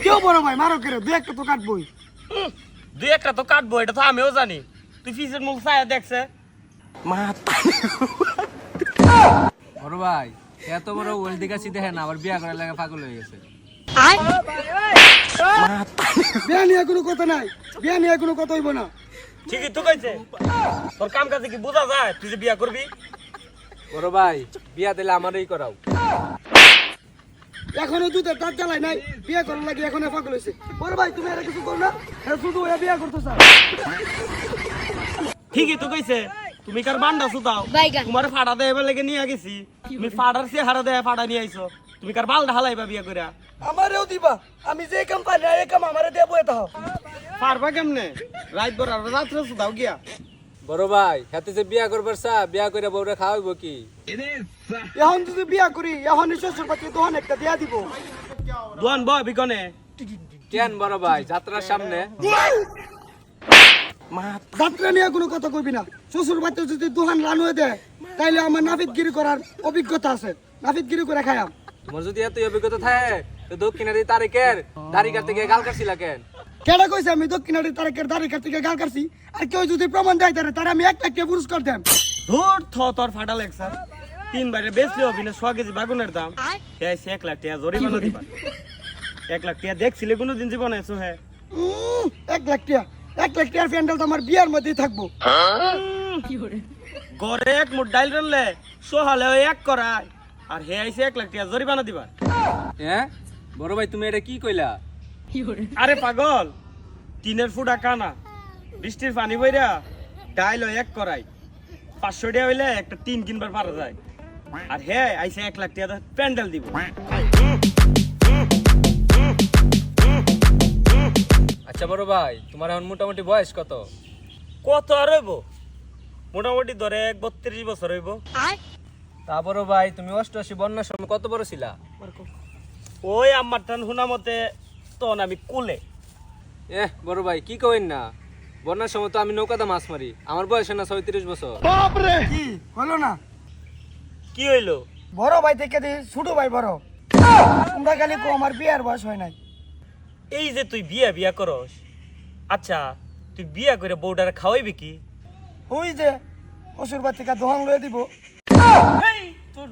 কেউ বড় ভাই মারো কেন, দুই একটা তো কাটবই। দুই একটা তো কাটবো, এটা তো আমিও জানি। তুই ফিসের মুখ ছায়া দেখছে বড় ভাই এত বড় ওয়েল দিকা সিধে হ্যাঁ না আবার বিয়া করার লাগা পাগল হয়ে গেছে। বিয়া নিয়ে কোনো কথা নাই, বিয়া নিয়ে কোনো কথা হইব না। ঠিকই তো কইছে। তোর কাম কাজে কি বোঝা যায় তুই যে বিয়া করবি? বড় ভাই বিয়া দিলে আমারই করাও। এখনো দুধের দাঁত জ্বালাই নাই, বিয়া করার লাগে এখন পাগল হয়েছে। বড় ভাই তুমি আর কিছু করো না, শুধু ওরা বিয়া করতে চাও। ঠিকই তো কইছে। তুমি কার বান্ডা সুতাও, তোমার ফাড়া দেবে লেগে নিয়ে গেছি। তুমি ফাড়ার সে হারা দেয় ফাড়া নিয়ে আইছো। তুমি কার বালটা হালাইবা বিয়া কইরা? আমারেও দিবা, আমি যে কাম পারি না এই কাম আমারে দেবো এটা। পারবা কেমনে? রাত ভর আর রাত্রে সুতাও গিয়া। বড় ভাই হাতে যে বিয়া করবার চা বিয়া করে বউরে খাওয়াইব কি? এখন যদি বিয়া করি এখন শ্বশুর পাতি দোকান একটা দিয়া দিব। দোয়ান বয় বিকনে। কেন বড় ভাই যাত্রার সামনে যাত্রা নিয়ে কোনো কথা কইবি না। শ্বশুর বাড়িতে যদি দোকান রান হয়ে দেয় তাইলে আমার নাপিতগিরি করার অভিজ্ঞতা আছে, নাপিতগিরি করে খাইয়াম। তোমার যদি এত অভিজ্ঞতা থাকে তো দক্ষিণারি তারিখের দাড়ি কাটতে গিয়ে গাল কাটছিলা কেন? কেডা কইছে আমি দক্ষিণারি তারিখের দাড়ি কাটতে গিয়ে গাল কাটছি? আর কেউ যদি প্রমাণ দেয় তারা আমি 1 লাখ টাকা পুরস্কার দেন। ধর তোর ফাটা লেগছে। 3 বারে বেচলে হবে না 100 কেজি বাগুনের দাম। এই 1 লাখ টাকা জরিমানা দিবা। 1 লাখ টাকা দেখছিলে কোনোদিন জীবনে সোহে? 1 লাখ টাকা, 1 লাখ টাকার প্যান্ডেল তো আমার বিয়ার মধ্যেই থাকবো। ঘরে এক মুঠ ডাইল রানলে সোহালে এক করায় আর হে আইছে 1 লাখ টাকা জরিমানা দিবা। হ্যাঁ বড় ভাই তুমি এটা কি কইলা? আরে পাগল, টিনের ফুটা কানা, বৃষ্টির পানি বইরা ডাইল এক করাই 500 টাকা হইলে একটা টিন কিনবার পারা যায়। আর হে আইছে 1 লাখ টাকা প্যান্ডেল দিব। আচ্ছা বড় ভাই তোমার এখন মোটামুটি বয়স কত? কত আর হইব? মোটামুটি ধরে 32 বছর হইব। তা বড় ভাই তুমি 88 বন্যার সময় কত বড় ছিলা? ওই আমার টান হুনা মতে তখন আমি কুলে। বড় ভাই কি কইন না, বন্যার সময় তো আমি নৌকাতে মাছ মারি, আমার বয়স না 36 বছর। কি হলো না? কি হইলো? বড় ভাই থেকে দি ছোট ভাই বড়। তোমরা খালি কো আমার বিয়ার বয়স হয় নাই। এই যে তুই বিয়া করস, আচ্ছা তুই বিয়া করে বউডারে খাওয়াইবি কি? ওই যে শ্বশুর বাড়ি থেকে দোকান লয়ে দিব। তোর